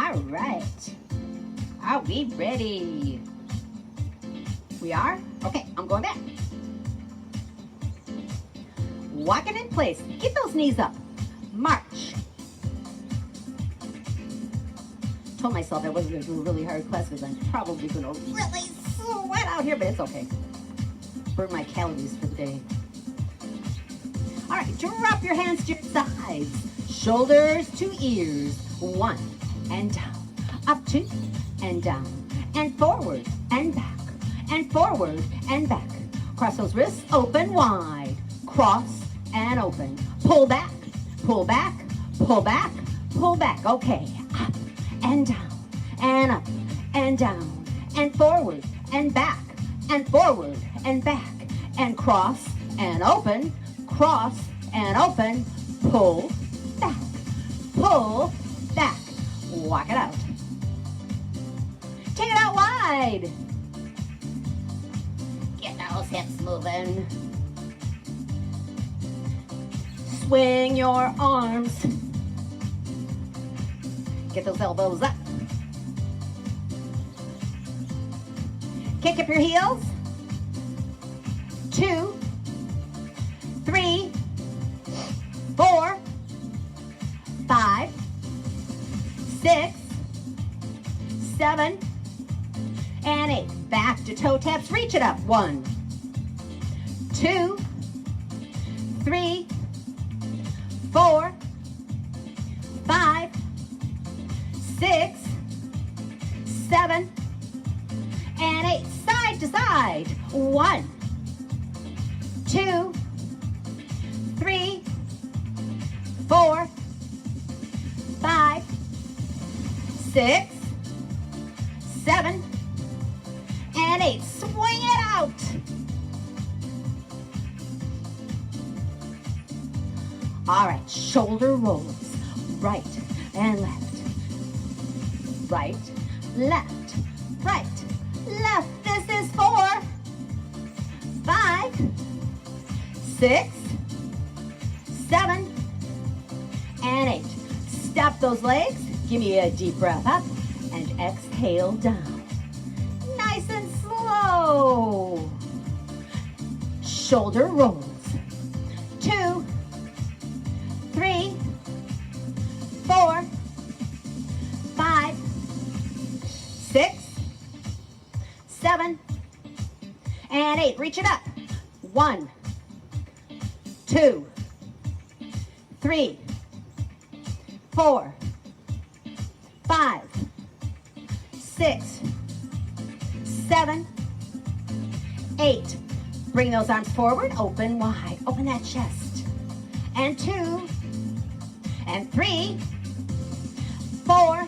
All right. Are we ready? We are? Okay, I'm going back. Walking in place. Get those knees up. March. Told myself I wasn't going to do a really hard class because I'm probably going to really sweat out here, but it's okay. Burn my calories for the day. All right, drop your hands to your sides. Shoulders to ears. 1 and down. Up 2 and down. And forward and back. And forward and back. Cross those wrists, open wide. Cross and open. Pull back, pull back, pull back, pull back. Okay, up and down, and up and down, and forward and back, and forward and back, and cross and open, cross and open, pull back, pull back. Walk it out. Take it out wide. Get those hips moving. Swing your arms. Get those elbows up. Kick up your heels. 2, 3, 4, 5, 6, 7, and 8. Back to toe taps. Reach it up. 1, 2, 3, 4, 5, 6, 7, and 8. Side to side. 1, 2, 3, 4, 5, 6, 7, and 8. Swing it out. All right, shoulder rolls, right and left, right, left, right, left. This is 4, 5, 6, 7, and 8. Stop those legs. Give me a deep breath up and exhale down. Nice and slow. Shoulder rolls. 2, 3, 4, 5, 6, 7, and 8. Reach it up. 1, 2, 3, 4, 5, 6, 7, 8. Bring those arms forward. Open wide. Open that chest. And 2, and 3, 4,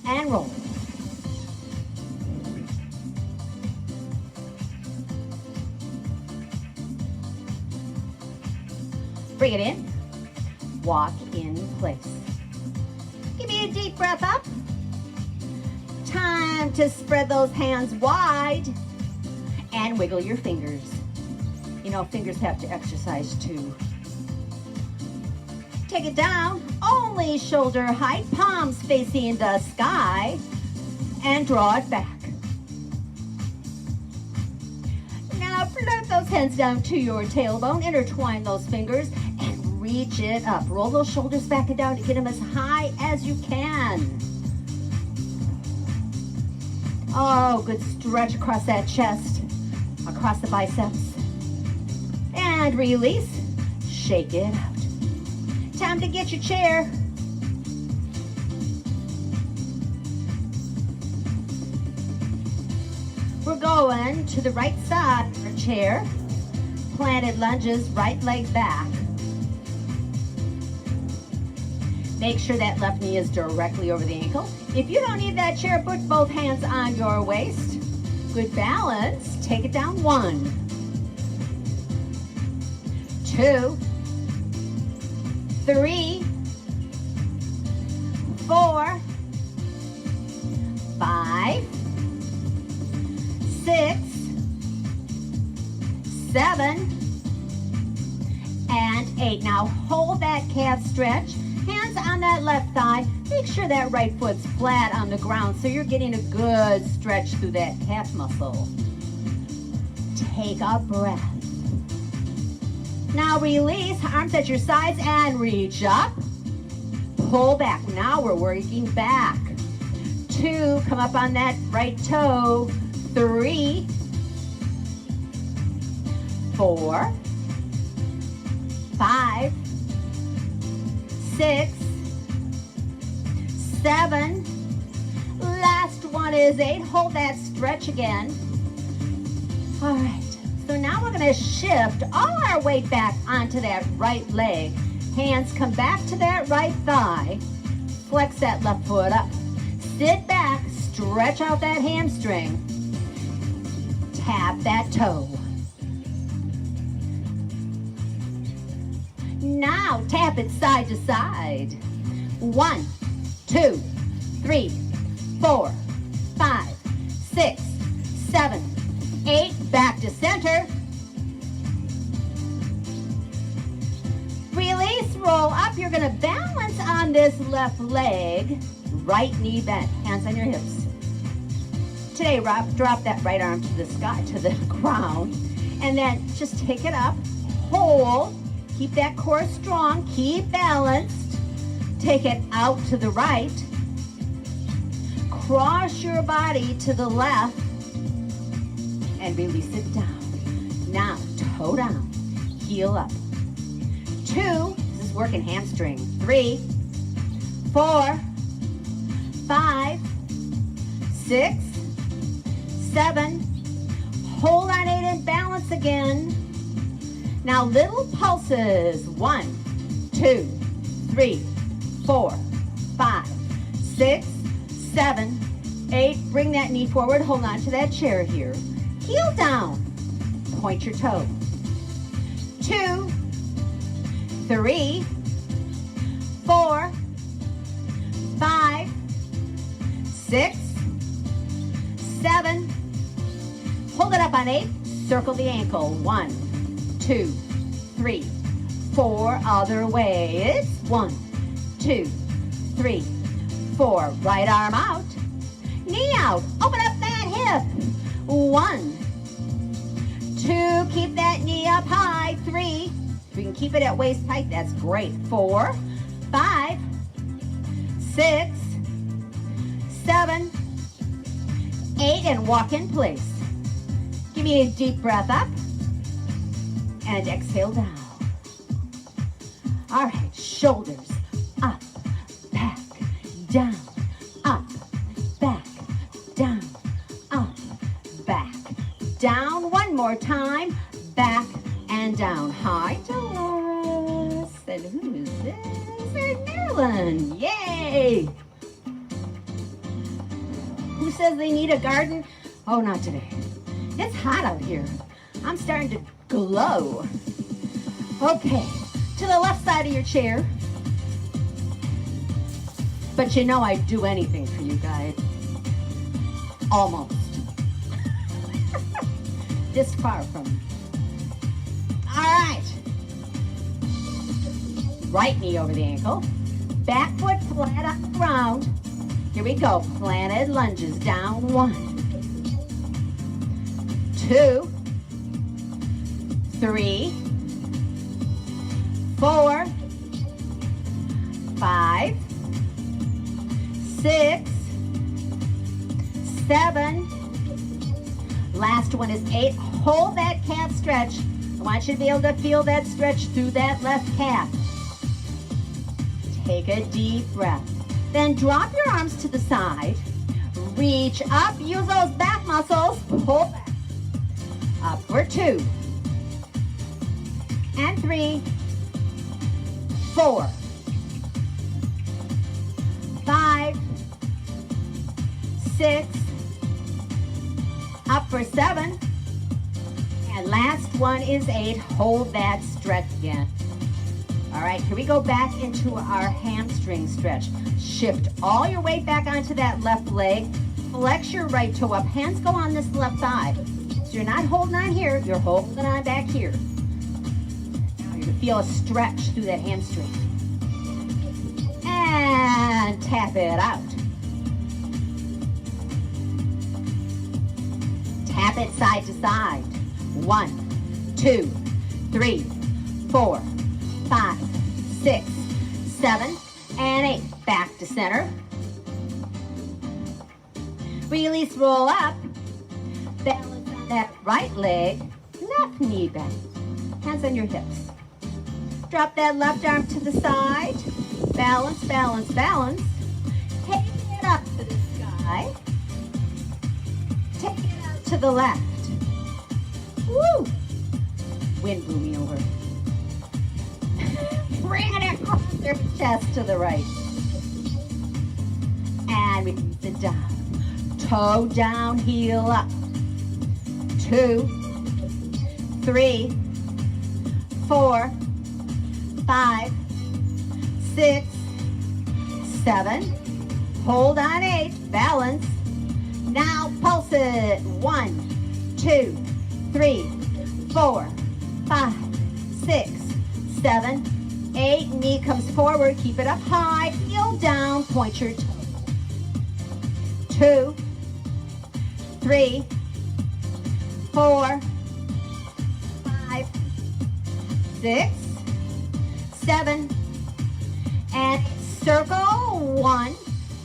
and roll. Bring it in. Walk in place. Give me a deep breath up. Time to spread those hands wide and wiggle your fingers. You know, fingers have to exercise too. Take it down, only shoulder height, palms facing the sky, and draw it back. Now flip those hands down to your tailbone, intertwine those fingers, and reach it up. Roll those shoulders back and down to get them as high as you can. Oh, good stretch across that chest, across the biceps. And release, shake it out. Time to get your chair. We're going to the right side of our chair. Planted lunges, right leg back. Make sure that left knee is directly over the ankle. If you don't need that chair, put both hands on your waist. Good balance. Take it down. 1, 2, 3, 4, 5, 6, 7, and 8. Now hold that calf stretch. Hands balance on that left thigh. Make sure that right foot's flat on the ground so you're getting a good stretch through that calf muscle. Take a breath. Now release, arms at your sides and reach up. Pull back. Now we're working back. 2, come up on that right toe. 3, 4, 5, 6, 7. Last one is 8. Hold that stretch again. All right. So now we're going to shift all our weight back onto that right leg. Hands come back to that right thigh. Flex that left foot up. Sit back, stretch out that hamstring. Tap that toe. Now tap it side to side. 1, 2, 3, 4, 5, 6, 7, 8. Back to center. Release, roll up. You're going to balance on this left leg. Right knee bent, hands on your hips. Today, drop that right arm to the sky, to the ground, and then just take it up. Hold. Keep that core strong. Keep balanced. Take it out to the right. Cross your body to the left and release it down. Now, toe down. Heel up. 2, this is working hamstring. 3, 4, 5, 6, 7. Hold on 8 and balance again. Now little pulses. 1, 2, 3, 4, 5, 6, 7, 8. Bring that knee forward. Hold on to that chair here. Heel down. Point your toe. 2, 3, 4, 5, 6, 7. Hold it up on 8. Circle the ankle. 1, 2, 3, 4. Other way. It's 1, 2, 3, 4. Right arm out. Knee out. Open up that hip. 1, 2. Keep that knee up high. 3. If you can keep it at waist height, that's great. 4, 5, 6, 7, 8, and walk in place. Give me a deep breath up and exhale down. All right, shoulders up, back, down, up, back, down, up, back, down. One more time, back and down. Hi, Dolores. And who is this? And Marilyn. Yay! Who says they need a garden? Oh, not today. It's hot out here. I'm starting to glow. Okay, to the left side of your chair. But you know I'd do anything for you guys. Almost. Just far from. All right. Right knee over the ankle. Back foot flat on the ground. Here we go. Planted lunges. Down. 1, 2, 3, 4, 5, 6, 7. Last one is 8. Hold that calf stretch. I want you to be able to feel that stretch through that left calf. Take a deep breath. Then drop your arms to the side. Reach up. Use those back muscles. Pull back. Up for 2. And 3. 4. 5. 6. Up for 7. And last one is 8. Hold that stretch again. All right, here we go back into our hamstring stretch. Shift all your weight back onto that left leg. Flex your right toe up. Hands go on this left thigh. So you're not holding on here, you're holding on back here. Now you can feel a stretch through that hamstring. And tap it out. Tap it side to side. 1, 2, 3, 4, 5, 6, 7, and 8. Back to center. Release, roll up. Balance on that right leg. Left knee bend. Hands on your hips. Drop that left arm to the side. Balance, balance, balance. Take it up to the sky. Take it out to the left. Woo! Wind blew me over. Bring it across your chest to the right. And release it down. Toe down, heel up. 2, 3, 4, 5, 6, 7. Hold on 8. Balance. Now pulse it. 1, 2, 3, 4, 5, 6, 7, 8. Knee comes forward. Keep it up high. Heel down. Point your toe. 2, 3, 4, 5, 6, 7, and circle. 1,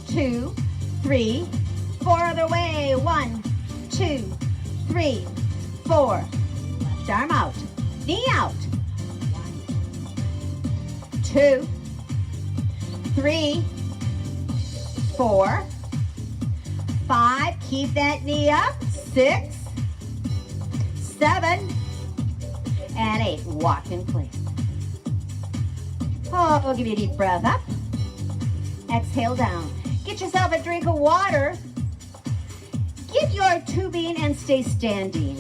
2, 3, 4. Other way. 1, 2, 3, 4. Left arm out. Knee out. 1, 2, 3, 4, 5. Keep that knee up. 6, 7, and 8. Walk in place. Oh, give you a deep breath up. Exhale down. Get yourself a drink of water. Get your tubing and stay standing.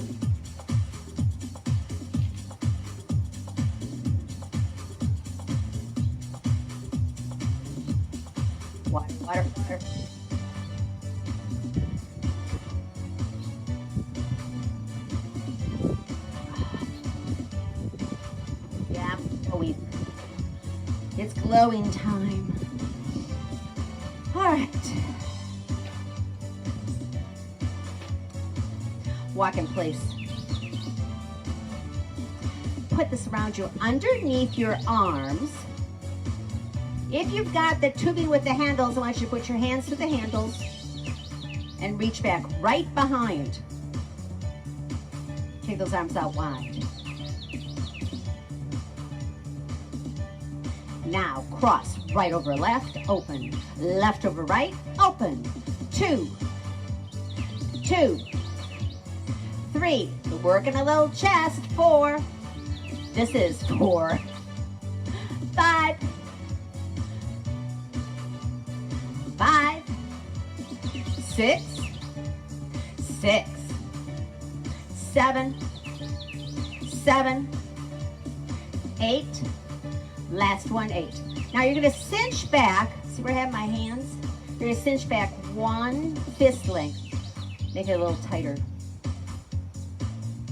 Water, water, water. Yeah, glowing. It's glowing time. All right. Walk in place. Put this around you underneath your arms. If you've got the tubing with the handles, I want you to put your hands to the handles and reach back right behind. Take those arms out wide. Now cross right over left, open. Left over right, open. 2, 2, 3. We're working a little chest. 4. This is 4. 5. 5. 6. 6. 7. 7. 8. Last one, 8. Now you're going to cinch back. See where I have my hands? You're going to cinch back 1 fist length. Make it a little tighter.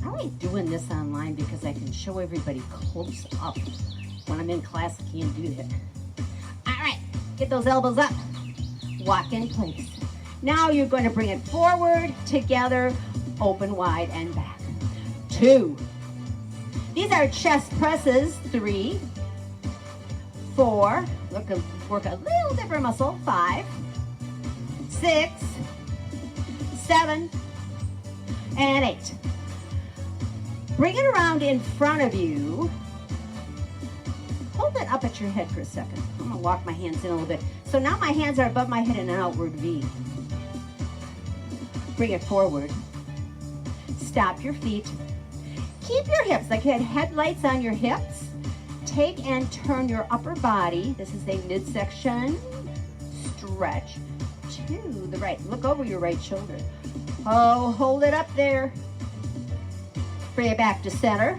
I like doing this online because I can show everybody close up. When I'm in class, I can't do that. All right, get those elbows up. Walk in place. Now you're going to bring it forward, together, open wide and back. 2. These are chest presses. 3, 4. Work a little different muscle. 5, 6, 7, and 8. Bring it around in front of you. Hold it up at your head for a second. I'm going to walk my hands in a little bit. So now my hands are above my head in an outward V. Bring it forward. Stop your feet. Keep your hips, like you had headlights on your hips. Take and turn your upper body. This is a midsection stretch to the right. Look over your right shoulder. Oh, hold it up there. Bring it back to center.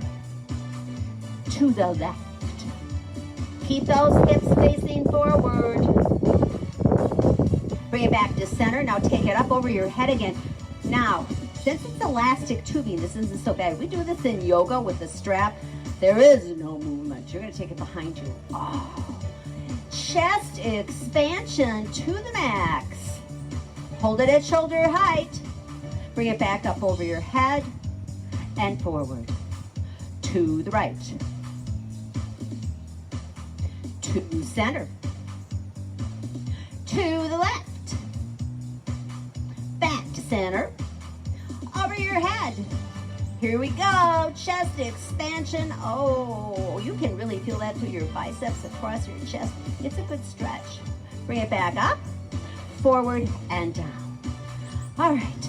To the left. Keep those hips facing forward. Bring it back to center. Now take it up over your head again. Now, since it's elastic tubing, this isn't so bad. We do this in yoga with the strap. There is no movement. You're going to take it behind you. Oh. chest expansion to the max. Hold it at shoulder height. Bring it back up over your head and forward. To the right. To center. To the left. Back to center. Over your head. Here we go. Chest expansion. Oh, you can really feel that through your biceps across your chest. It's a good stretch. Bring it back up, forward, and down. All right.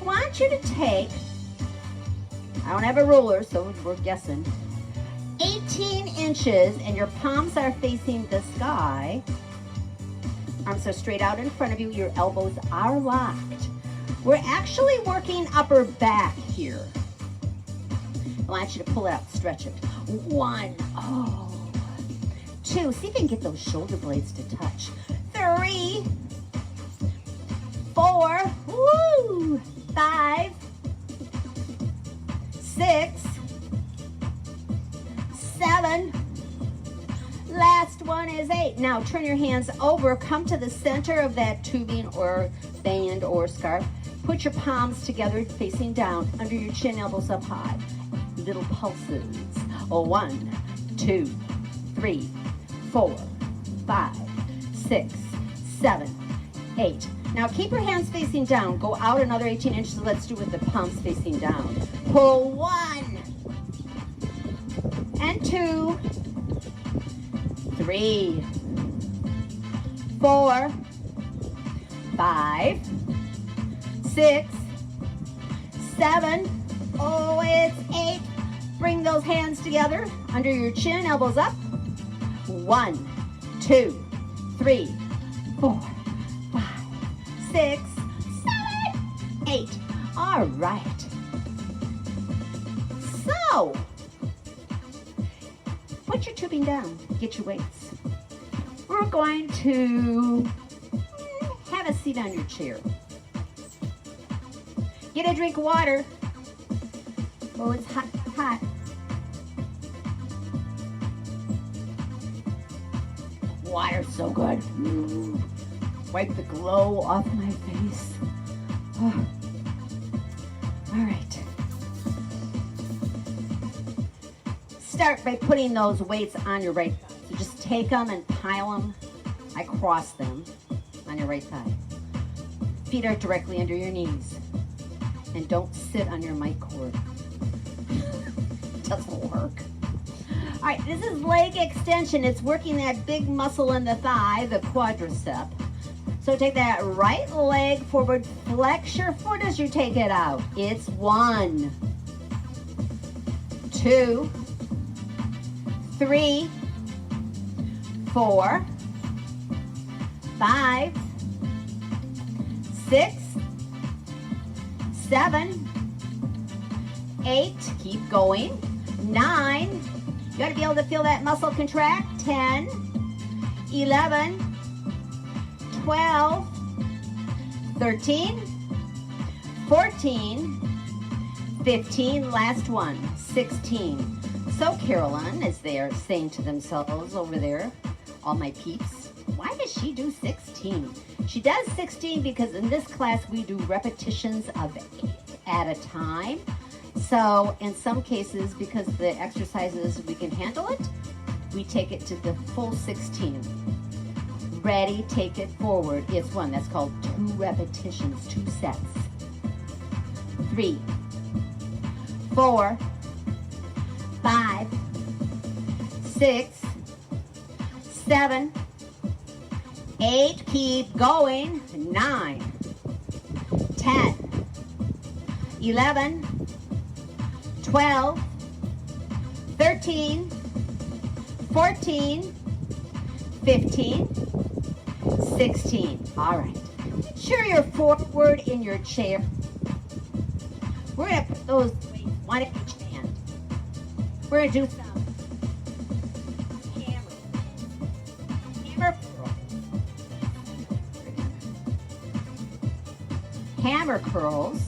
I want you to take, I don't have a ruler, so we're guessing, 18 inches, and your palms are facing the sky. Arms are straight out in front of you. Your elbows are locked. We're actually working upper back here. I want you to pull it up, stretch it. 1, 2, see if you can get those shoulder blades to touch. 3, 4, woo, 5, 6, 7, last one is 8. Now turn your hands over, come to the center of that tubing or band or scarf. Put your palms together facing down, under your chin, elbows up high. Little pulses. 1, 2, 3, 4, 5, 6, 7, 8. Now keep your hands facing down. Go out another 18 inches. Let's do it with the palms facing down. Pull 1 and 2, 3, 4, 5, 6, 7, oh, it's 8. Bring those hands together under your chin, elbows up. 1, 2, 3, 4, 5, 6, 7, 8. All right. So, put your tubing down. Get your weights. We're going to have a seat on your chair. Get a drink of water. Oh, it's hot, hot. Water's so good. Wipe the glow off my face. Oh. All right. Start by putting those weights on your right thigh. So just take them and pile them. I cross them on your right thigh. Feet are directly under your knees. And don't sit on your mic cord. It doesn't work. All right, this is leg extension. It's working that big muscle in the thigh, the quadricep. So take that right leg forward, flex your foot as you take it out. It's 1, 2, 3, 4, 5, 6, 7, 8, keep going, 9, you gotta be able to feel that muscle contract, 10, 11, 12, 13, 14, 15, last one, 16. So Carolyn, as they are saying to themselves over there, all my peeps, why does she do 16? She does 16 because in this class we do repetitions of 8 at a time. So in some cases, because the exercises, we can handle it, we take it to the full 16. Ready, take it forward. It's 1. That's called 2 repetitions, 2 sets. 3, 4, 5, 6, 7, 8, keep going, 9, 10, 11, 12, 13, 14, 15, 16. All right. Make sure you're forward in your chair. We're going to put those weights one at each hand. We're going to do some hammer curls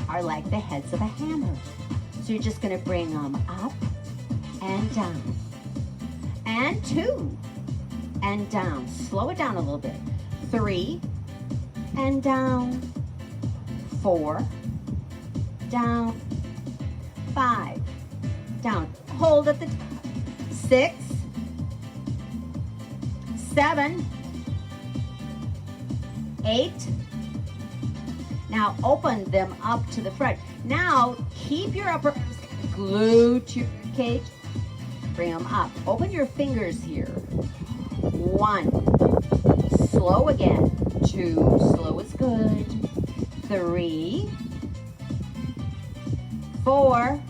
are like the heads of a hammer. So you're just going to bring them up and down and 2, and down. Slow it down a little bit. 3, and down. 4, down. 5, down. Hold at the top. 6, 7, 8. Now open them up to the front. Now keep your upper arms glued to your cage. Bring them up. Open your fingers here. 1. Slow again. 2. Slow is good. 3. 4.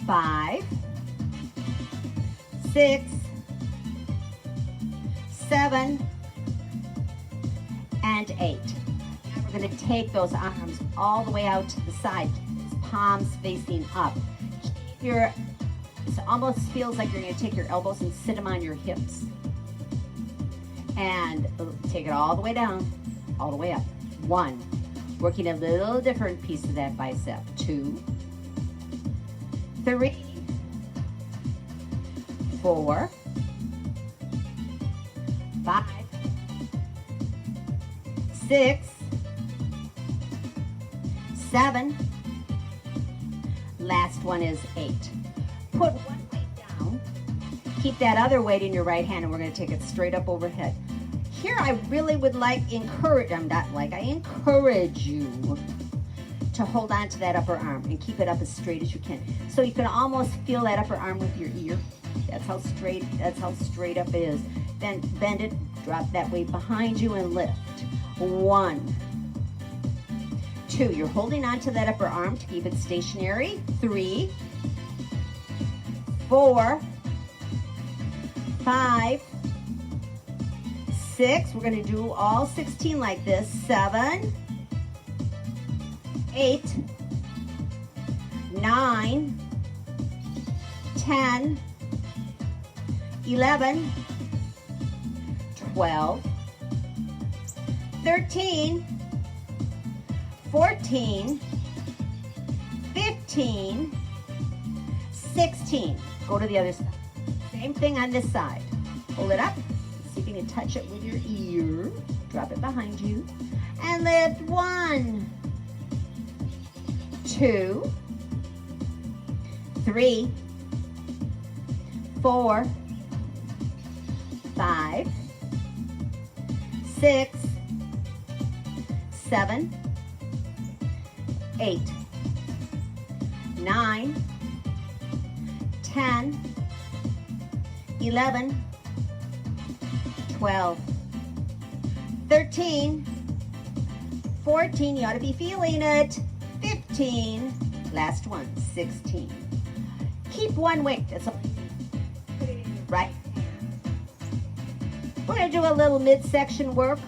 5. 6. 7. And 8. Now we're going to take those arms all the way out to the side. Palms facing up. It almost feels like you're going to take your elbows and sit them on your hips. And take it all the way down, all the way up. 1. Working a little different piece of that bicep. 2. 3. 4. 5. 6. 7. Last one is 8. Put one weight down. Keep that other weight in your right hand, and we're going to take it straight up overhead. Here, I really would encourage you to hold on to that upper arm and keep it up as straight as you can. So you can almost feel that upper arm with your ear. That's how straight up it is. Then bend it, drop that weight behind you and lift. 1, 2, you're holding on to that upper arm to keep it stationary. 3, 4, 5, 6, we're going to do all 16 like this. 7, 8, 9, 10, 11, 12, 13, 14, 15, 16. Go to the other side. Same thing on this side. Hold it up. See if you can touch it with your ear. Drop it behind you. And lift. 1, 2, 3, 4, 5, 6, 7, 8, 9, 10, 11, 12, 13, 14, you ought to be feeling it, 15, last one, 16. Keep one weight, that's all you need. Put it in your right hand. We're going to do a little midsection work,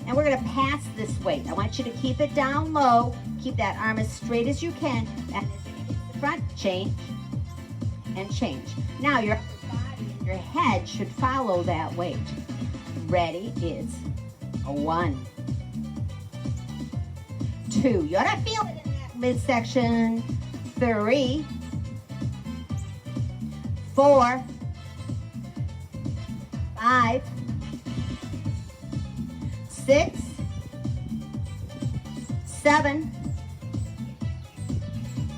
and we're going to pass this weight. I want you to keep it down low, keep that arm as straight as you can, and as it hits the front, change, and change. Now your body and your head should follow that weight. Ready? It's a 1, 2. You ought to feel it in that midsection. 3, 4, 5, 6, 7,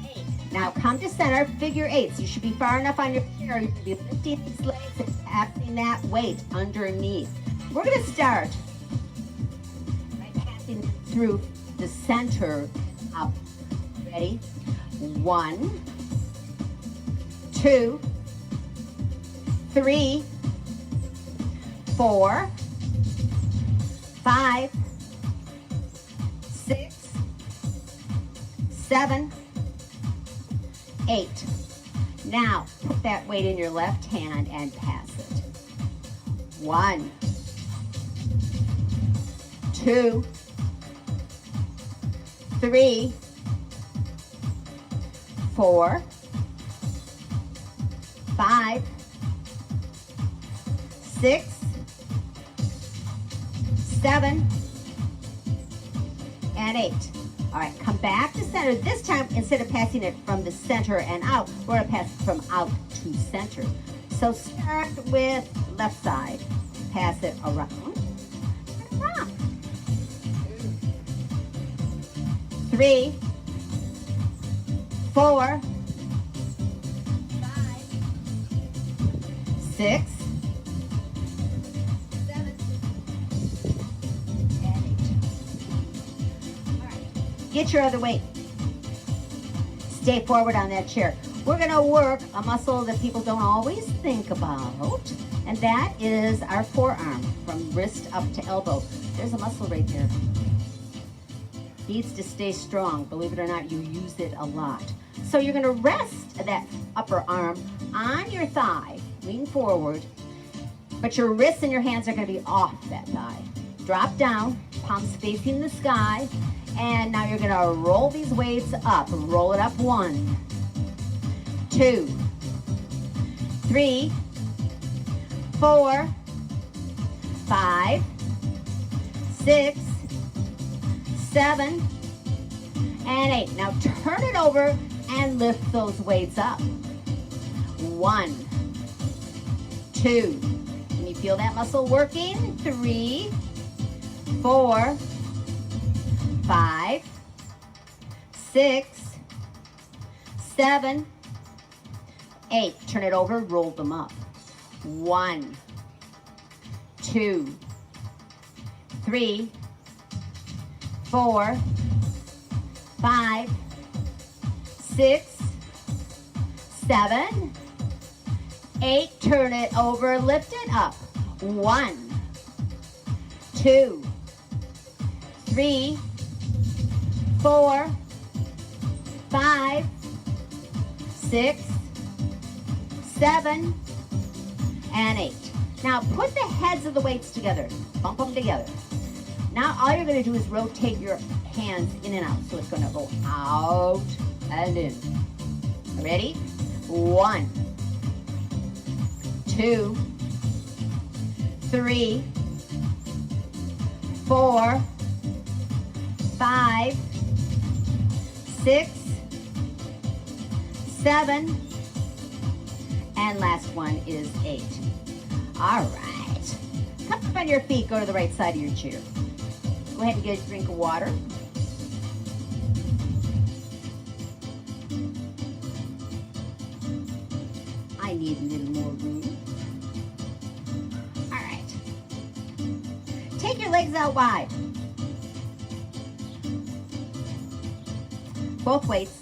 8. Now come to center, figure 8s. You should be far enough on your chair. You should be lifting these legs and passing that weight underneath. We're going to start by passing through the center up. Ready? 1, 2, 3, 4, 5, 6, 7, 8. Now, put that weight in your left hand and pass it. 1, 2, 3, 4, 5, 6, 7, and 8. All right, come back to center. This time, instead of passing it from the center and out, we're gonna pass it from out to center. So start with left side, pass it around, and around. 3, 4, 5, 6, 7, and 8. All right, get your other weight. Stay forward on that chair. We're gonna work a muscle that people don't always think about, and that is our forearm, from wrist up to elbow. There's a muscle right there. Needs to stay strong. Believe it or not, you use it a lot. So you're gonna rest that upper arm on your thigh, lean forward, but your wrists and your hands are gonna be off that thigh. Drop down, palms facing the sky, and now you're gonna roll these weights up. Roll it up. 1, 2, 3, 4, 5, 6, 7, and 8. Now turn it over and lift those weights up. 1, 2. Can you feel that muscle working? 3, 4, 5, 6, 7, 8. Turn it over, roll them up. 1, 2, 3, 4, 5, 6, 7, 8. Turn it over, lift it up. 1, 2, 3, 4, 5, 6, 7, and 8. Now put the heads of the weights together. Bump them together. Now all you're going to do is rotate your hands in and out. So it's going to go out and in. Ready? 1, 2, 3, 4, 5, 6, 7, and last one is 8. All right. Come up on your feet. Go to the right side of your chair. Go ahead and get a drink of water. I need a little more room. All right. Take your legs out wide. Both weights.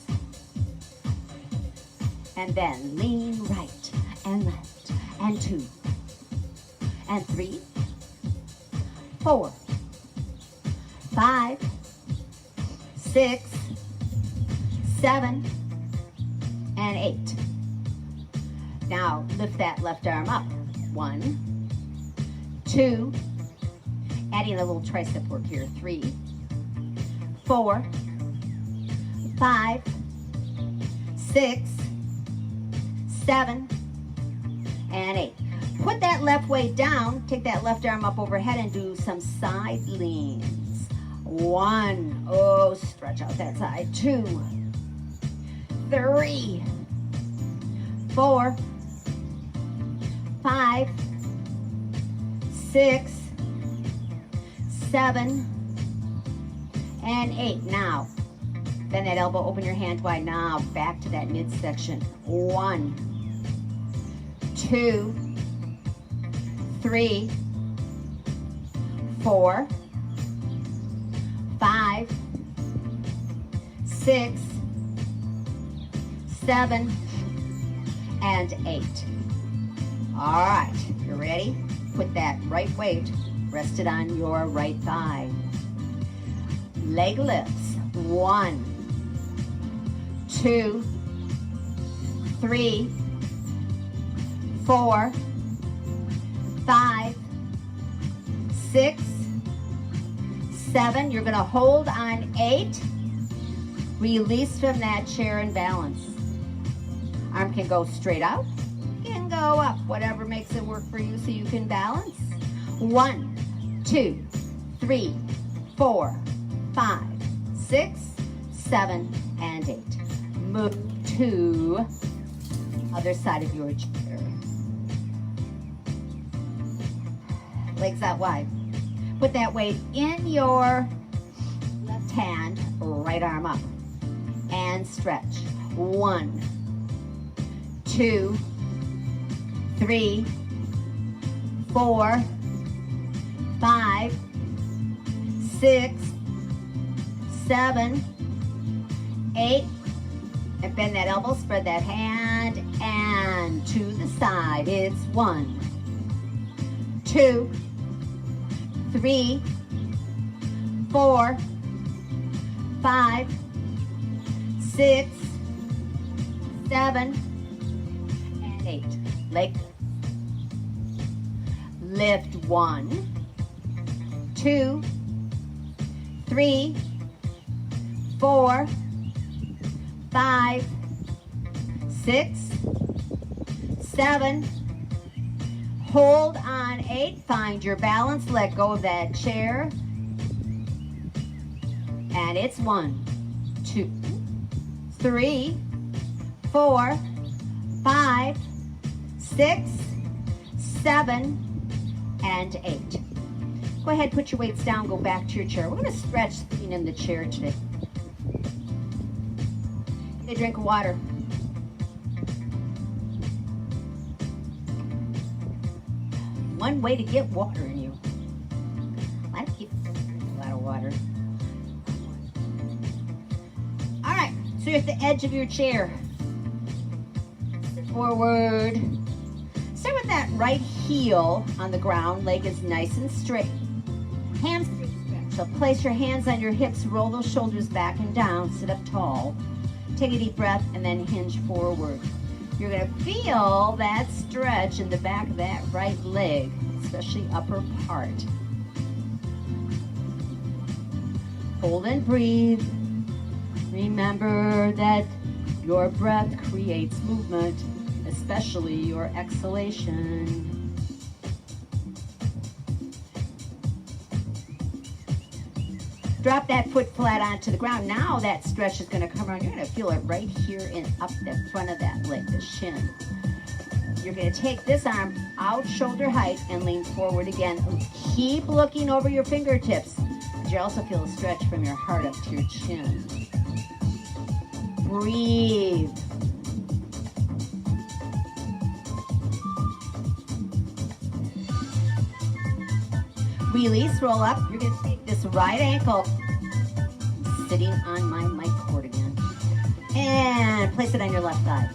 And then lean right and left and 2 and 3, 4, 5, 6, 7, and 8. Now lift that left arm up. 1, 2, adding a little tricep work here. 3, 4, 5, 6, 7, and 8. Put that left weight down, take that left arm up overhead and do some side leans. 1, oh, stretch out that side. 2, 3, 4, 5, 6, 7, and 8. Now, bend that elbow, open your hand wide. Now, back to that midsection. 1, 2, 3, 4, 5, 6, 7, and 8. All right, you ready? Put that right weight rested on your right thigh. Leg lifts. 1, 2, 3, 4, 5, 6, 7. You're going to hold on 8. Release from that chair and balance. Arm can go straight out, can go up, whatever makes it work for you so you can balance. 1, 2, 3, 4, 5, 6, 7, and 8. Move to other side of your chair. Legs out wide. Put that weight in your left hand, right arm up, and stretch. 1, 2, 3, 4, 5, 6, 7, 8, and bend that elbow, spread that hand, and to the side. It's 1, 2, 3, 4, 5, 6, 7, and 8. Leg. Lift 1, 2, 3, 4, 5, 6, 7. Hold on 8. Find your balance. Let go of that chair. And it's 1, 2, 3, 4, 5, 6, 7, and 8. Go ahead, put your weights down, go back to your chair. We're going to stretch sitting in the chair today. Get a drink of water. One way to get water in you. I keep drinking a lot of water. All right, so you're at the edge of your chair. Sit forward. Start with that right heel on the ground. Leg is nice and straight. Hamstring stretch. So place your hands on your hips, roll those shoulders back and down, sit up tall. Take a deep breath and then hinge forward. You're going to feel that stretch in the back of that right leg, especially upper part. Hold and breathe. Remember that your breath creates movement, especially your exhalation. Drop that foot flat onto the ground. Now that stretch is going to come around. You're going to feel it right here and up the front of that leg, the shin. You're going to take this arm out shoulder height and lean forward again. Keep looking over your fingertips. You also feel a stretch from your heart up to your chin. Breathe. Release, roll up. You're going to take this right ankle, sitting on my mic cord again, and place it on your left thigh.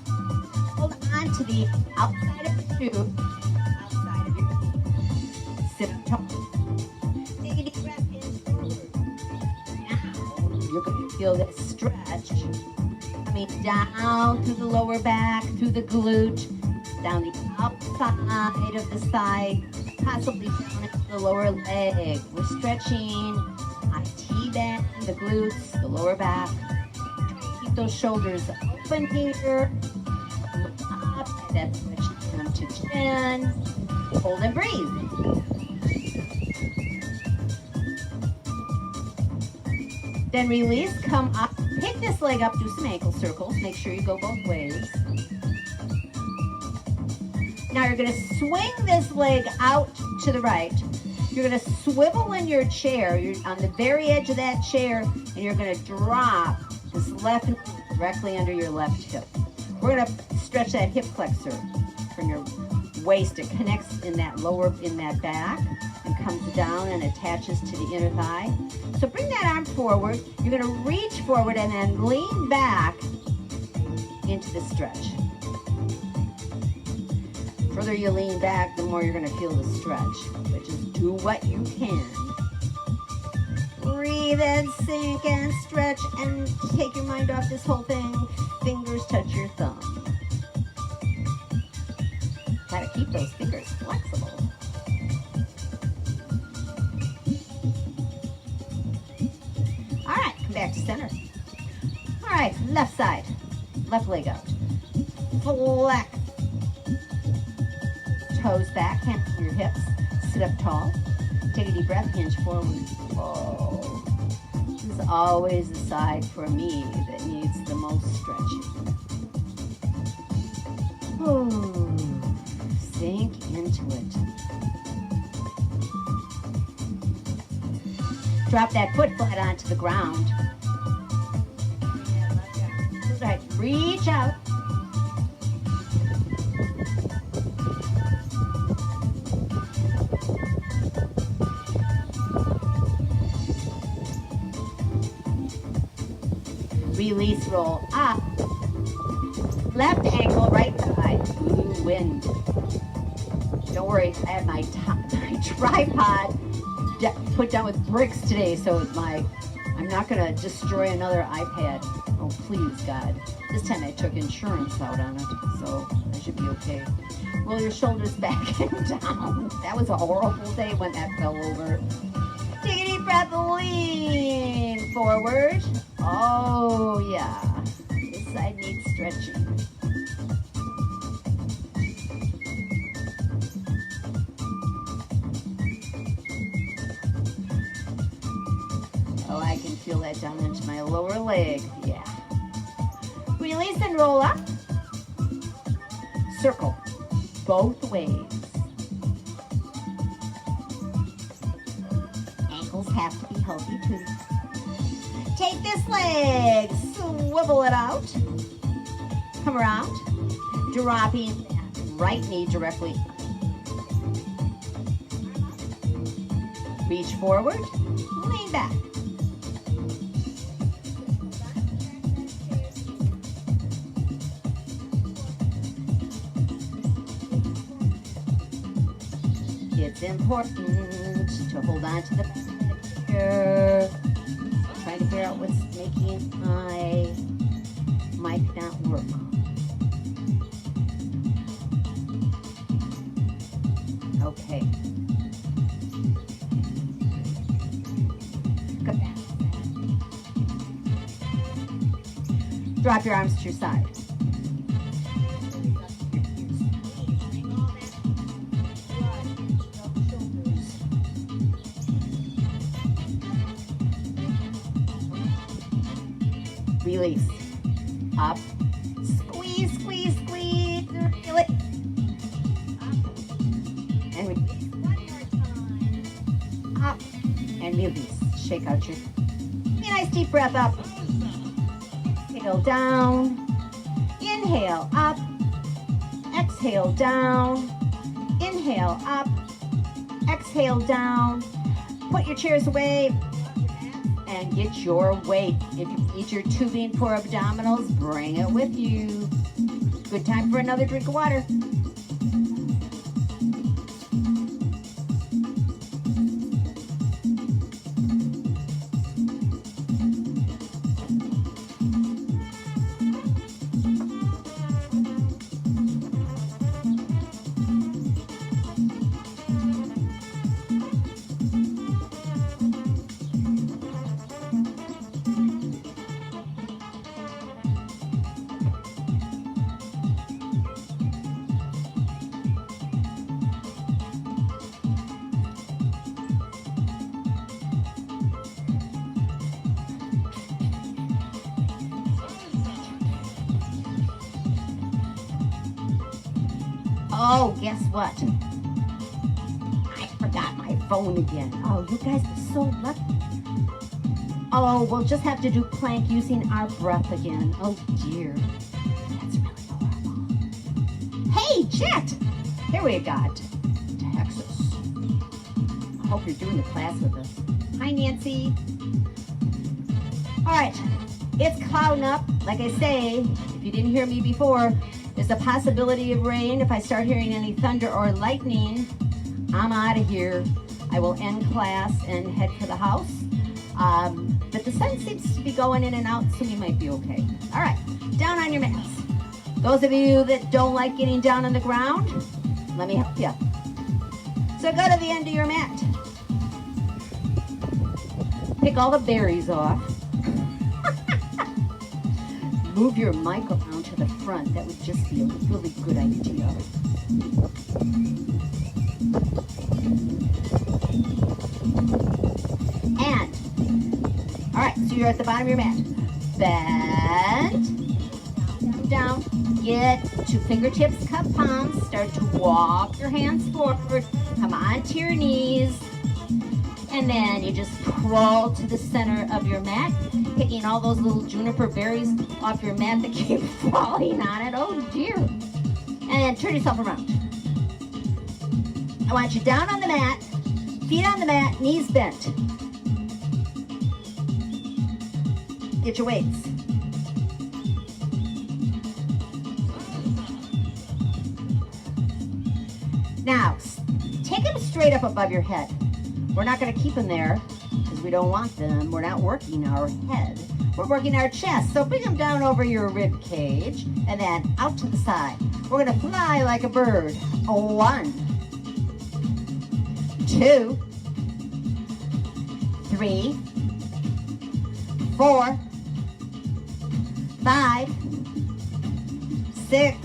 Hold on to the outside of the shoe, outside of your feet. Sit up tall. Take a deep breath in forward. Now, you're going to feel this stretch coming down through the lower back, through the glute, down the outside of the thigh, possibly down into the lower leg. We're stretching on T-bend, the glutes, the lower back. Keep those shoulders open here. Look up, and then switch them to chin. Hold and breathe. Then release, come up, pick this leg up, do some ankle circles. Make sure you go both ways. Now you're going to swing this leg out to the right. You're going to swivel in your chair. You're on the very edge of that chair, and you're going to drop this left knee directly under your left hip. We're going to stretch that hip flexor from your waist. It connects in that back and comes down and attaches to the inner thigh. So bring that arm forward. You're going to reach forward and then lean back into the stretch. The further you lean back, the more you're going to feel the stretch. But just do what you can. Breathe and sink and stretch and take your mind off this whole thing. Fingers touch your thumb. Gotta keep those fingers flexible. All right, come back to center. All right, left side, left leg out. Flex. Toes back, hands on your hips. Sit up tall. Take a deep breath, hinge forward. Oh. This is always the side for me that needs the most stretching. Ooh, sink into it. Drop that foot flat onto the ground. That's right, reach out. Release, roll up. Left ankle, right thigh. Ooh, wind. Don't worry, I have my tripod put down with bricks today, so I'm not gonna destroy another iPad. Oh, please, God. This time I took insurance out on it, so I should be okay. Roll your shoulders back and down. That was a horrible day when that fell over. Take a deep breath, lean forward. Oh, yeah. This side needs stretching. Oh, I can feel that down into my lower leg. Yeah. Release and roll up. Circle both ways. Ankles have to be healthy too. Take this leg, swivel it out. Come around. Dropping that right knee directly. Reach forward, lean back. It's important to hold on to the back of the chair. Trying to figure out what's making my mic not work. Okay. Go back. Drop your arms to your side. Release. Up. Squeeze, squeeze, squeeze. Feel it. And release. One more time. Up. And release. Shake out your... Be a nice deep breath up. Exhale down. Inhale up. Exhale down. Inhale up. Exhale down. Put your chairs away. And get your weight. If you need your tubing for abdominals, bring it with you. Good time for another drink of water. Oh, guess what? I forgot my phone again. Oh, you guys are so lucky. Oh, we'll just have to do plank using our breath again. Oh, dear. That's really horrible. Hey, Jet! Here we got Texas. I hope you're doing the class with us. Hi, Nancy. All right, it's clouding up. Like I say, if you didn't hear me before, there's a possibility of rain. If I start hearing any thunder or lightning, I'm out of here. I will end class and head for the house. But the sun seems to be going in and out, so we might be okay. All right, down on your mats. Those of you that don't like getting down on the ground, let me help you. So go to the end of your mat. Pick all the berries off. Move your mic around to the front. That would just be a really good idea. And, all right, so you're at the bottom of your mat. Bend. Down. Get to fingertips, cup palms. Start to walk your hands forward. Come onto your knees. And then you just crawl to the center of your mat, picking all those little juniper berries off your mat that keep falling on it. Oh dear. And then turn yourself around. I want you down on the mat, feet on the mat, knees bent. Get your weights. Now, take them straight up above your head. We're not going to keep them there because we don't want them. We're not working our head. We're working our chest. So bring them down over your rib cage and then out to the side. We're going to fly like a bird. 1, 2, 3, 4, 5, 6,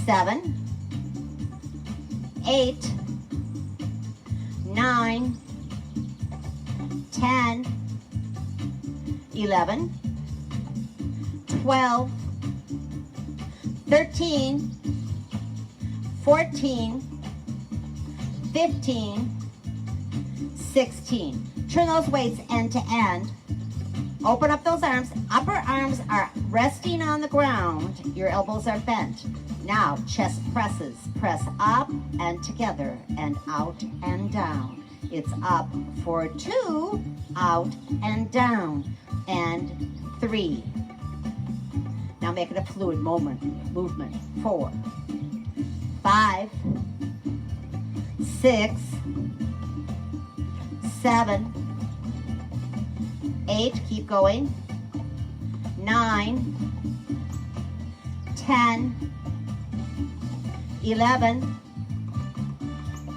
7, 8, 9, 10, 11, 12, 13, 14, 15, 16. Turn those weights end to end. Open up those arms. Upper arms are resting on the ground. Your elbows are bent. Now, chest presses. Press up and together and out and down. It's up for 2, out and down, and 3. Now make it a fluid movement. 4, 5, 6, 7, 8, keep going, 9, 10, 11,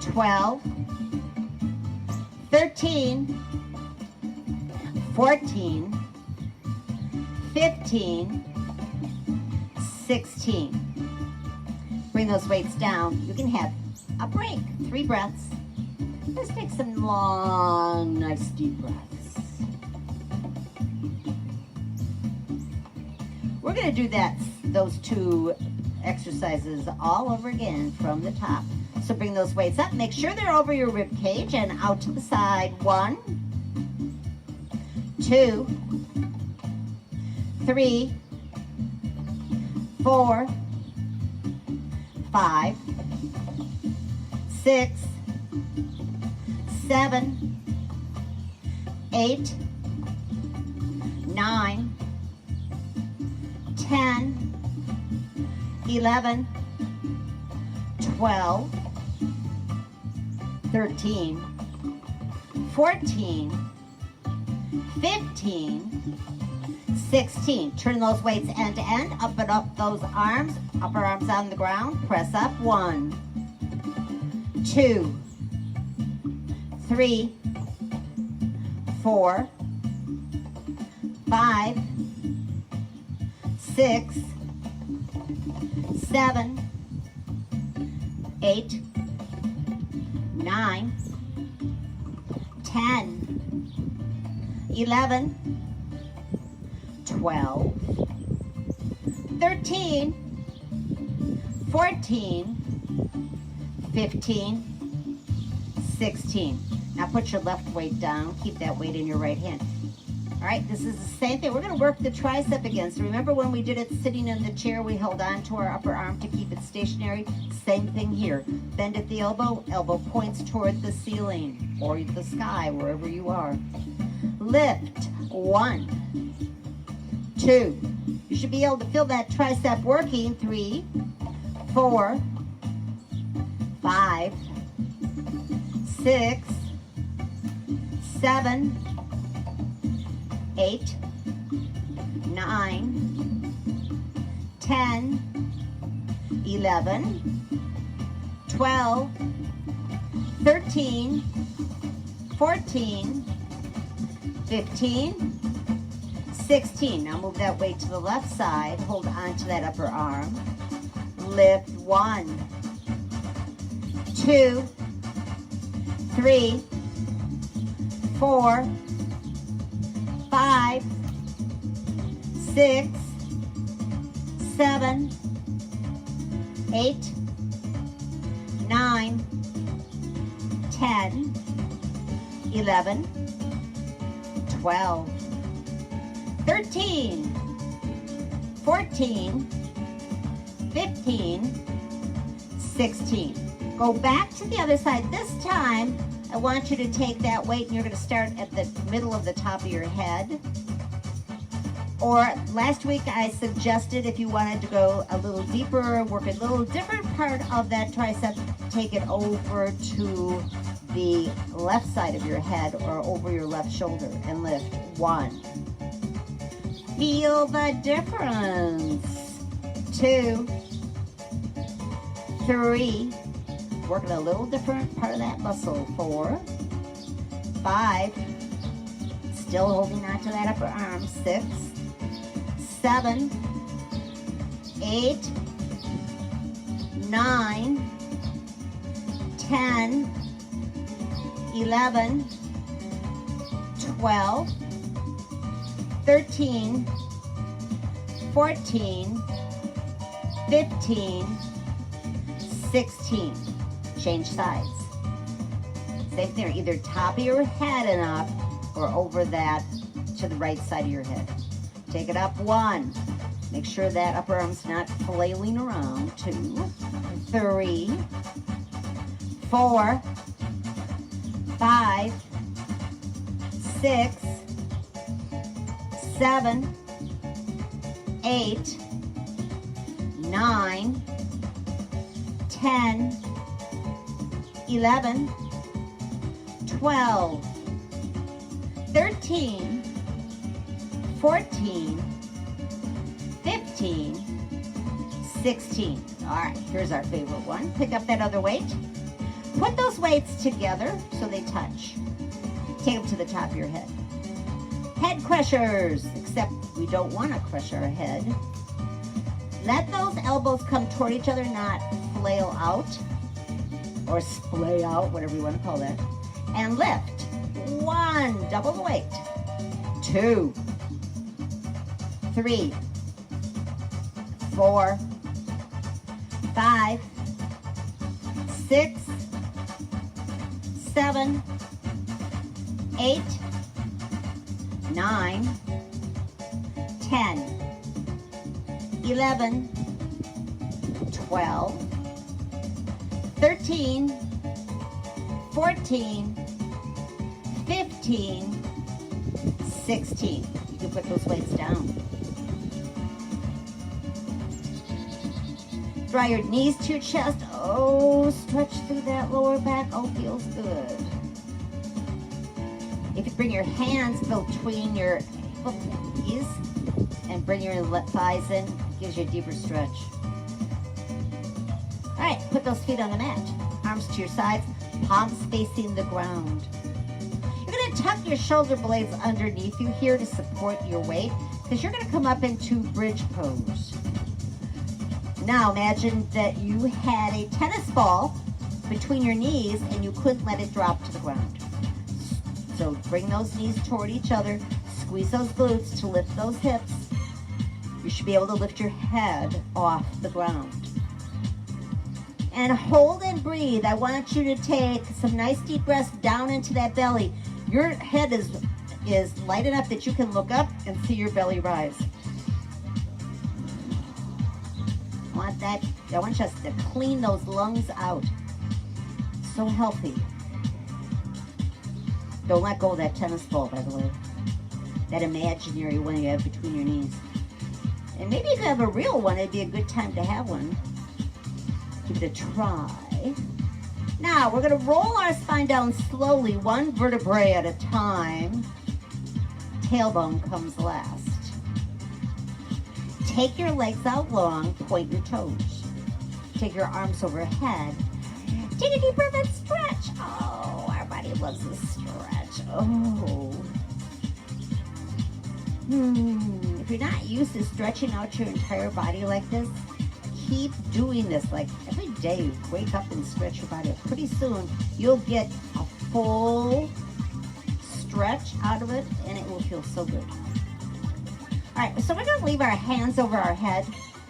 12, 13, 14, 15, 16. Bring those weights down. You can have a break. 3 breaths. Let's take some long, nice deep breaths. We're going to do those 2 exercises all over again from the top. So bring those weights up. Make sure they're over your rib cage and out to the side. 1, 2, 3, 4, 5, 6, 7, 8, 9, 10, 11, 12, 13, 14, 15, 16. Turn those weights end to end. Up and up those arms. Upper arms on the ground. Press up. 1, 2, 3, 4, 5, 6, 7, 8, 9, 10, 11, 12, 13, 14, 15, 16. Now put your left weight down. Keep that weight in your right hand. All right, this is the same thing. We're going to work the tricep again. So remember when we did it sitting in the chair, we held on to our upper arm to keep it stationary? Same thing here. Bend at the elbow. Elbow points toward the ceiling or the sky, wherever you are. Lift. 1, 2. You should be able to feel that tricep working. 3, 4, 5, 6, 7, 8, 9, 10, 11, 12, 13, 14, 15, 16. Now move that weight to the left side. Hold on to that upper arm. Lift. 1, 2, 3, 4, 6, 7, 8, 9, 10, 11, 12, 13, 14, 15, 16. Go back to the other side. This time, I want you to take that weight and you're going to start at the middle of the top of your head. Or last week I suggested if you wanted to go a little deeper, work a little different part of that tricep, take it over to the left side of your head or over your left shoulder and lift. 1. Feel the difference. 2, 3, working a little different part of that muscle. 4, 5, still holding on to that upper arm. 6, 7, 8, 9, 10, 11, 12, 13, 14, 15, 16. Change sides. Same thing, either top of your head and up or over that to the right side of your head. Take it up. 1. Make sure that upper arm's not flailing around. 2, 3, 4, 5, 6, 7, 8, 9, 10, 11, 12, 13, 14, 15, 16. All right, here's our favorite one. Pick up that other weight. Put those weights together so they touch. Take them to the top of your head. Head crushers, except we don't want to crush our head. Let those elbows come toward each other, not flail out or splay out, whatever you want to call that. And lift. 1, double the weight. 2, 3, 4, 5, 6, 7, 8, 9, 10, 11, 12, 13, 14, 15, 16. You can put those weights down. Draw your knees to your chest. Oh, stretch through that lower back. Oh, feels good. If you bring your hands between your knees and bring your thighs in, gives you a deeper stretch. All right, put those feet on the mat. Arms to your sides, palms facing the ground. You're going to tuck your shoulder blades underneath you here to support your weight because you're going to come up into bridge pose. Now imagine that you had a tennis ball between your knees and you couldn't let it drop to the ground. So bring those knees toward each other, squeeze those glutes to lift those hips. You should be able to lift your head off the ground. And hold and breathe. I want you to take some nice deep breaths down into that belly. Your head is light enough that you can look up and see your belly rise. I want us to clean those lungs out. So healthy. Don't let go of that tennis ball, by the way. That imaginary one you have between your knees. And maybe if you have a real one, it'd be a good time to have one. Give it a try. Now, we're going to roll our spine down slowly, one vertebrae at a time. Tailbone comes last. Take your legs out long, point your toes. Take your arms overhead. Take a deep breath and stretch. Oh, our body loves to stretch. Oh. If you're not used to stretching out your entire body like this, keep doing this. Like every day, wake up and stretch your body. Pretty soon, you'll get a full stretch out of it, and it will feel so good. All right, so we're gonna leave our hands over our head.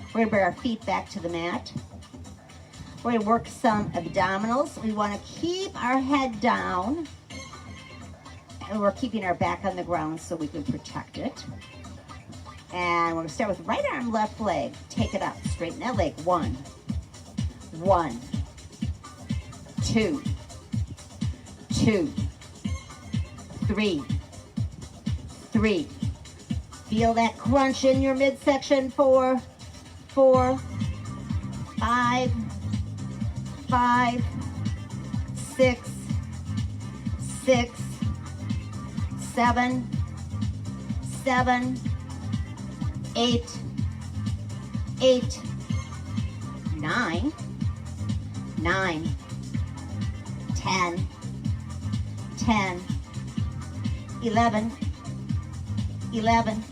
We're gonna bring our feet back to the mat. We're gonna work some abdominals. We wanna keep our head down. And we're keeping our back on the ground so we can protect it. And we're gonna start with right arm, left leg. Take it up, straighten that leg. 1, 2, 2, 3, 3. Feel that crunch in your midsection. 4, 4, 5, 5, 6, 6, 7, 7, 8, 8, 9, 9, 10, 10, 11, 11,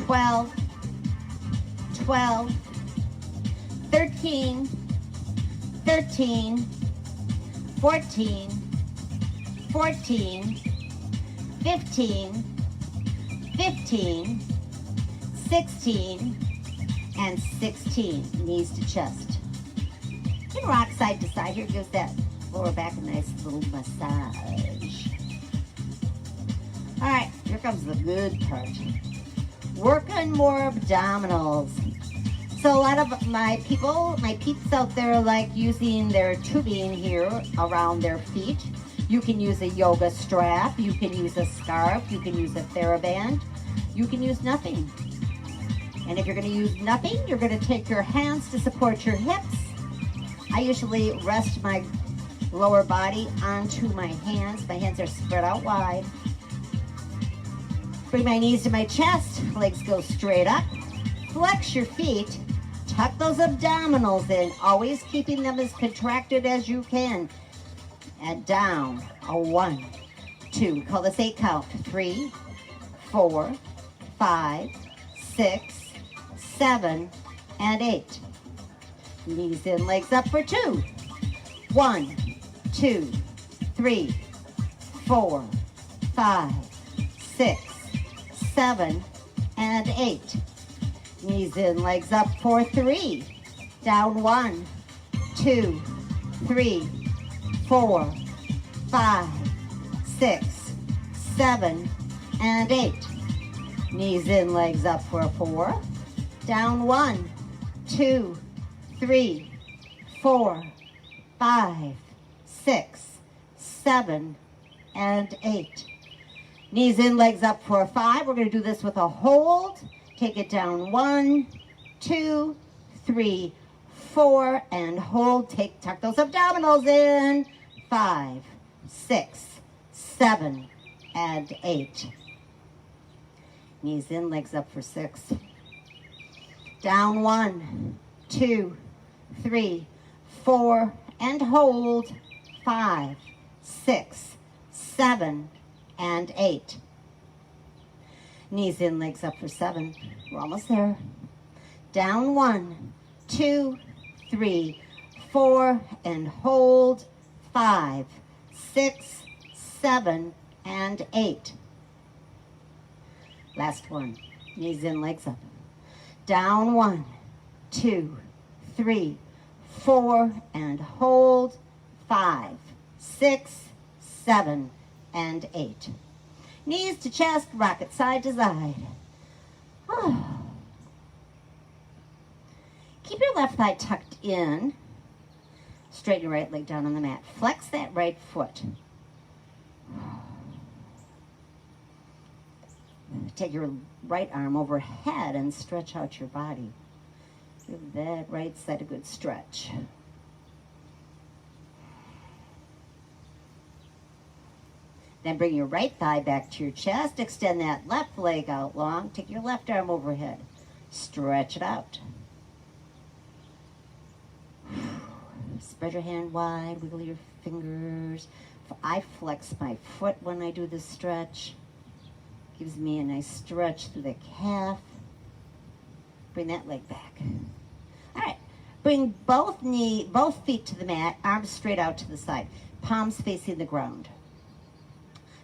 12, 12, 13, 13, 14, 14, 15, 15, 16, and 16. Knees to chest. You can rock side to side here. Gives that lower back a nice little massage. All right, here comes the good part. Working more abdominals. So a lot of my peeps out there like using their tubing here around their feet. You can use a yoga strap, you can use a scarf, you can use a TheraBand, you can use nothing. And if you're gonna use nothing, you're gonna take your hands to support your hips. I usually rest my lower body onto my hands. My hands are spread out wide. Bring my knees to my chest, legs go straight up. Flex your feet, tuck those abdominals in, always keeping them as contracted as you can. And down, a 1, 2, call this 8 count. 3, 4, 5, 6, 7, and 8. Knees in, legs up for 2. 1, 2, 3, 4, 5, 6, 7, and 8. Knees in, legs up for 3. Down 1, 2, 3, 4, 5, 6, 7, and 8. Knees in, legs up for 4. Down 1, 2, 3, 4, 5, 6, 7, and 8. Knees in, legs up for 5. We're going to do this with a hold. Take it down 1, 2, 3, 4, and hold. Tuck those abdominals in. 5, 6, 7, and 8. Knees in, legs up for 6. Down 1, 2, 3, 4, and hold. 5, 6, 7, and 8. Knees in, legs up for 7. We're almost there. Down 1, 2, 3, 4, and hold. 5, 6, 7, and 8. Last one. Knees in, legs up. Down 1, 2, 3, 4, and hold. 5, 6, 7, and 8. Knees to chest, rock it side to side. Keep your left thigh tucked in. Straighten your right leg down on the mat. Flex that right foot. Take your right arm overhead and stretch out your body. Give that right side a good stretch. Then bring your right thigh back to your chest. Extend that left leg out long. Take your left arm overhead. Stretch it out. Spread your hand wide. Wiggle your fingers. I flex my foot when I do this stretch. Gives me a nice stretch through the calf. Bring that leg back. All right. Bring both feet to the mat. Arms straight out to the side. Palms facing the ground.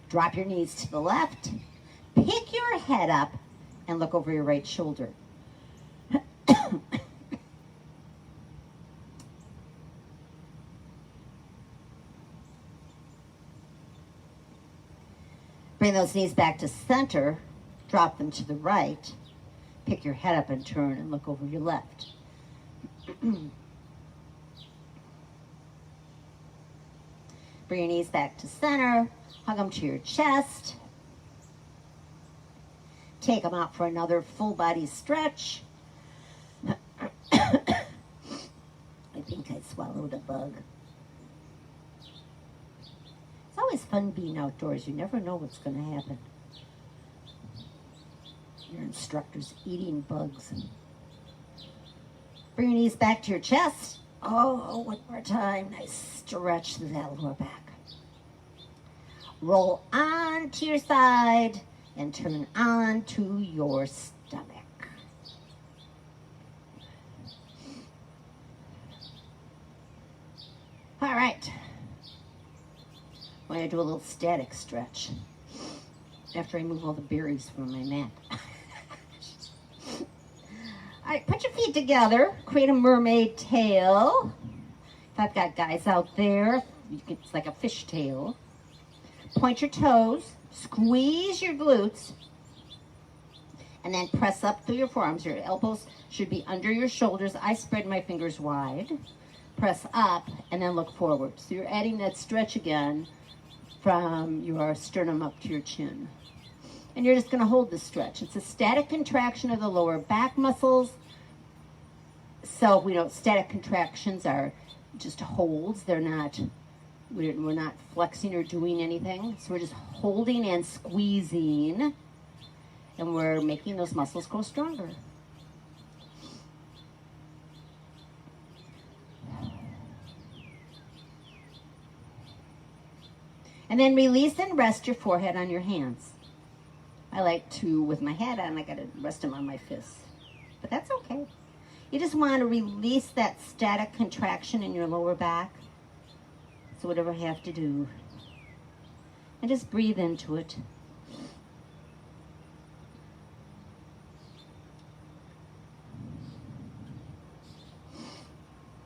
Drop your knees to the left. Pick your head up. and look over your right shoulder. Bring those knees back to center, drop them to the right, pick your head up and turn and look over your left. Bring your knees back to center, hug them to your chest. Take them out for another full body stretch. I think I swallowed a bug. It's always fun being outdoors. You never know what's going to happen. Your instructor's eating bugs. Bring your knees back to your chest. Oh, one more time. Nice stretch through that lower back. Roll on to your side and turn on to your stomach. All right. I'm going to do a little static stretch after I move all the berries from my mat. All right, put your feet together. Create a mermaid tail. If I've got guys out there, it's like a fish tail. Point your toes. Squeeze your glutes. And then press up through your forearms. Your elbows should be under your shoulders. I spread my fingers wide. Press up and then look forward. So you're adding that stretch again from your sternum up to your chin. And you're just going to hold the stretch. It's a static contraction of the lower back muscles. So we know static contractions are just holds. They're not, we're not flexing or doing anything. So we're just holding and squeezing. And we're making those muscles grow stronger. And then release and rest your forehead on your hands. I like to, with my head on, I got to rest them on my fists. But that's okay. You just want to release that static contraction in your lower back. So whatever you have to do. And just breathe into it.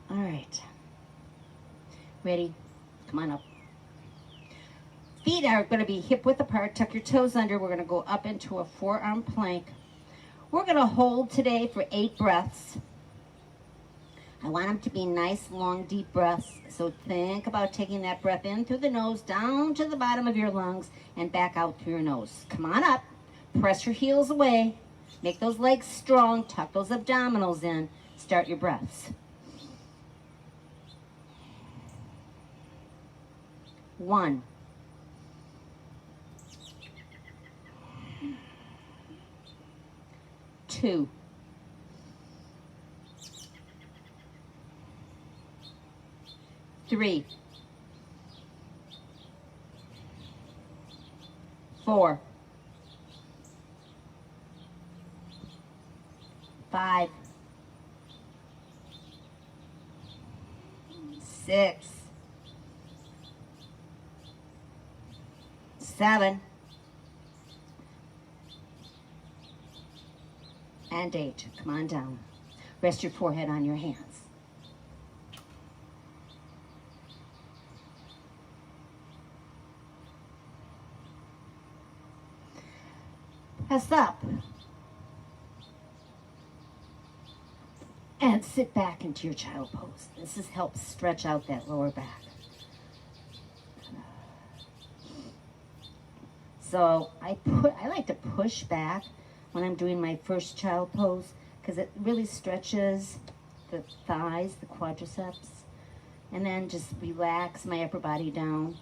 All right. Ready? Come on up. Feet are going to be hip width apart. Tuck your toes under. We're going to go up into a forearm plank. We're going to hold today for 8 breaths. I want them to be nice, long, deep breaths. So think about taking that breath in through the nose, down to the bottom of your lungs, and back out through your nose. Come on up. Press your heels away. Make those legs strong. Tuck those abdominals in. Start your breaths. 1. 2. 3. 4. 5. 6. 7. And 8. Come on down. Rest your forehead on your hands. Press up. And sit back into your child pose. This helps stretch out that lower back. So I like to push back when I'm doing my first child pose because it really stretches the thighs, the quadriceps, and then just relax my upper body down,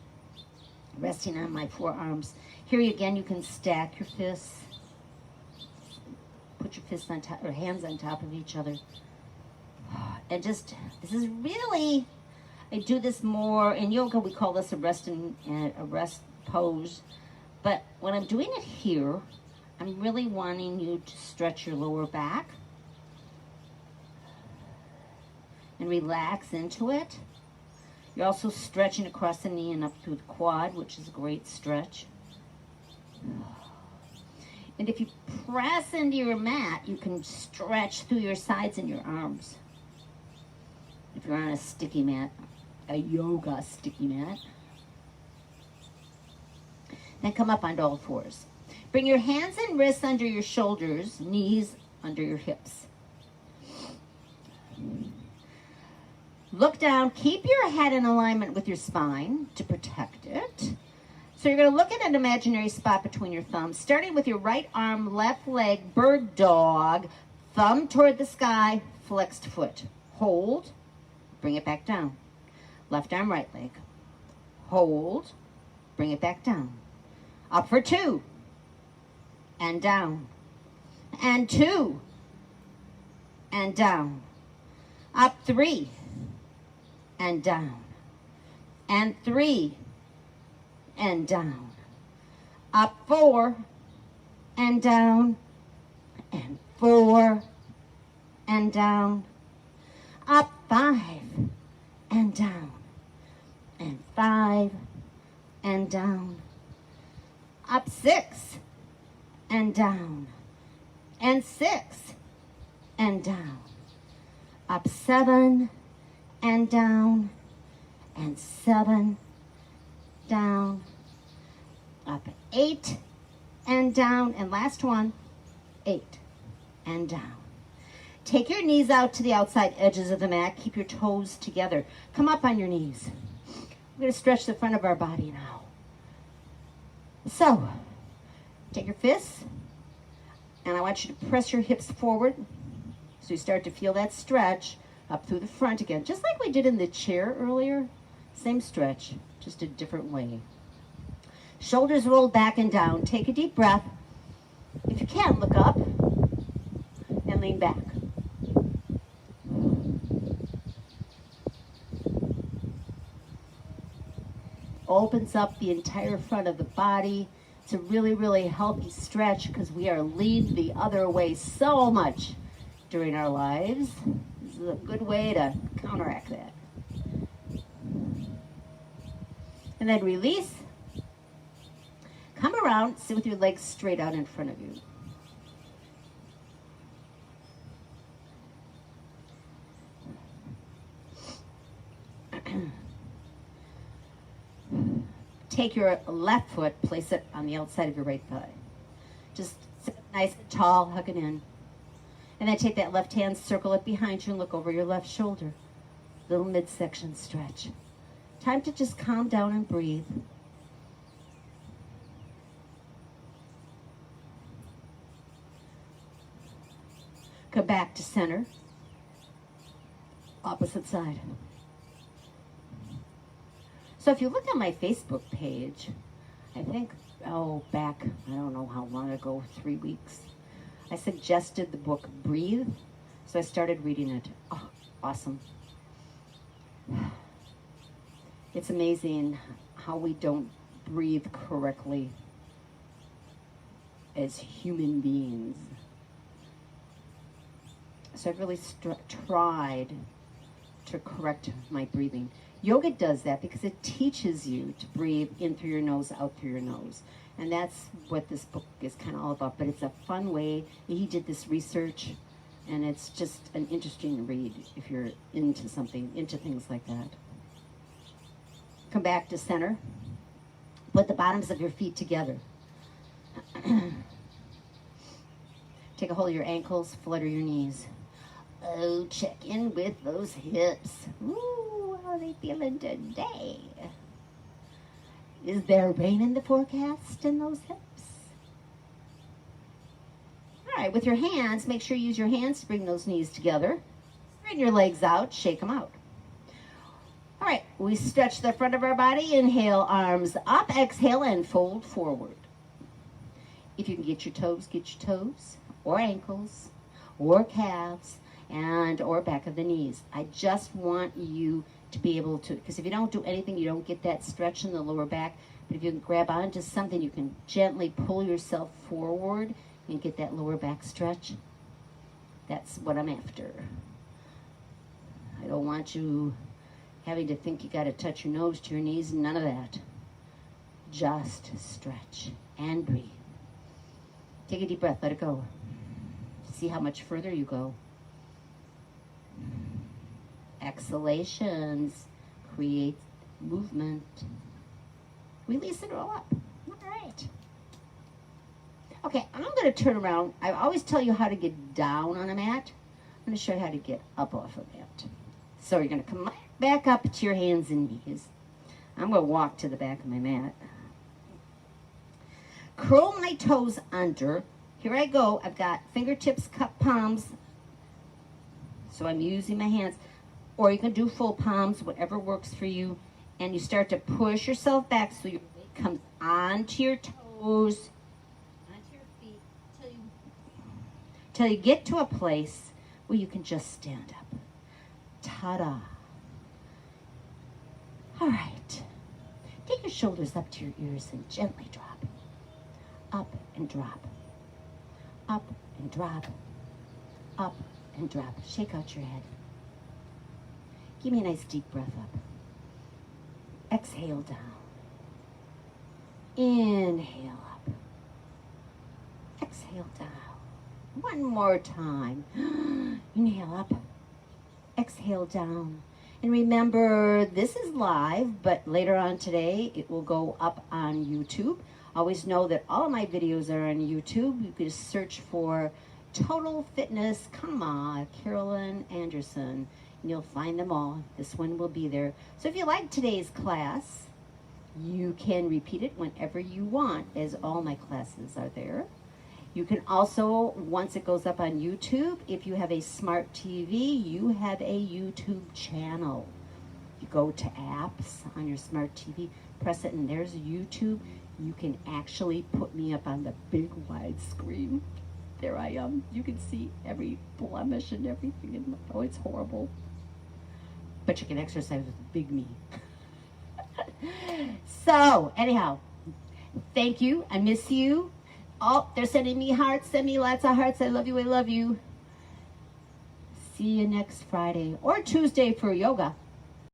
resting on my forearms. Here again, you can stack your fists. Put your fists on top, or hands on top of each other. And just, this is really, I do this more, in yoga we call this a rest pose. But when I'm doing it here, I'm really wanting you to stretch your lower back and relax into it. You're also stretching across the knee and up through the quad, which is a great stretch. And if you press into your mat, you can stretch through your sides and your arms. If you're on a sticky mat, a yoga sticky mat. Then come up onto all fours. Bring your hands and wrists under your shoulders, knees under your hips. Look down. Keep your head in alignment with your spine to protect it. So you're going to look at an imaginary spot between your thumbs, starting with your right arm, left leg, bird dog, thumb toward the sky, flexed foot. Hold. Bring it back down. Left arm, right leg. Hold. Bring it back down. Up for 2. And down. And 2. And down. Up 3. And down. And 3. And down. Up 4. And down. And 4. And down. Up 5. And down. And 5. And down. Up 6. And down. And 6. And down. Up 7. And down. And 7. Down. Up 8. And down. And last one. 8. And down. Take your knees out to the outside edges of the mat. Keep your toes together. Come up on your knees. We're going to stretch the front of our body now. So, take your fists, and I want you to press your hips forward so you start to feel that stretch up through the front again, just like we did in the chair earlier. Same stretch, just a different way. Shoulders rolled back and down. Take a deep breath. If you can, look up and lean back. Opens up the entire front of the body. It's a really, really healthy stretch because we are leaned the other way so much during our lives. This is a good way to counteract that. And then release. Come around, sit with your legs straight out in front of you. Take your left foot, place it on the outside of your right thigh. Just sit nice and tall, hug it in. And then take that left hand, circle it behind you, and look over your left shoulder. Little midsection stretch. Time to just calm down and breathe. Come back to center. Opposite side. So if you look at my Facebook page, I think, back, I don't know how long ago, 3 weeks, I suggested the book Breathe. So I started reading it. Oh, awesome. It's amazing how we don't breathe correctly as human beings. So I've really tried to correct my breathing. Yoga does that because it teaches you to breathe in through your nose, out through your nose. And that's what this book is kind of all about. But it's a fun way. He did this research, and it's just an interesting read if you're into something, into things like that. Come back to center. Put the bottoms of your feet together. Take a hold of your ankles, flutter your knees. Oh, check in with those hips. Ooh, how are they feeling today? Is there rain in the forecast in those hips? All right, with your hands, make sure you use your hands to bring those knees together. Straighten your legs out, shake them out. All right, we stretch the front of our body. Inhale, arms up. Exhale, and fold forward. If you can get your toes, or ankles, or calves, and or back of the knees. I just want you to be able to, because if you don't do anything, you don't get that stretch in the lower back. But if you can grab onto something, you can gently pull yourself forward and get that lower back stretch. That's what I'm after. I don't want you having to think you got to touch your nose to your knees. None of that. Just stretch and breathe. Take a deep breath. Let it go. See how much further you go. Exhalations create movement. Release it all up. All right. Okay, I'm going to turn around. I always tell you how to get down on a mat. I'm going to show you how to get up off a mat. So you're going to come back up to your hands and knees. I'm going to walk to the back of my mat. Curl my toes under. Here I go. I've got fingertips, cup palms. So I'm using my hands. Or you can do full palms, whatever works for you. And you start to push yourself back so your weight comes onto your toes, onto your feet, till you get to a place where you can just stand up. Ta-da. All right. Take your shoulders up to your ears and gently drop. Up and drop. Up and drop. Up and drop. Shake out your head. Give me a nice deep breath up. Exhale down. Inhale up. Exhale down. One more time. Inhale up. Exhale down. And remember, this is live, but later on today, it will go up on YouTube. Always know that all of my videos are on YouTube. You can just search for Total Fitness, Carolyn Anderson, and you'll find them all. This one will be there. So if you like today's class, you can repeat it whenever you want, as all my classes are there. You can also, once it goes up on YouTube, if you have a smart TV, you have a YouTube channel. You go to apps on your smart TV, press it, and there's YouTube. You can actually put me up on the big wide screen. There I am. You can see every blemish and everything. Oh, it's horrible. But you can exercise with big me. So, anyhow, thank you. I miss you. Oh, they're sending me hearts. Send me lots of hearts. I love you. I love you. See you next Friday or Tuesday for yoga.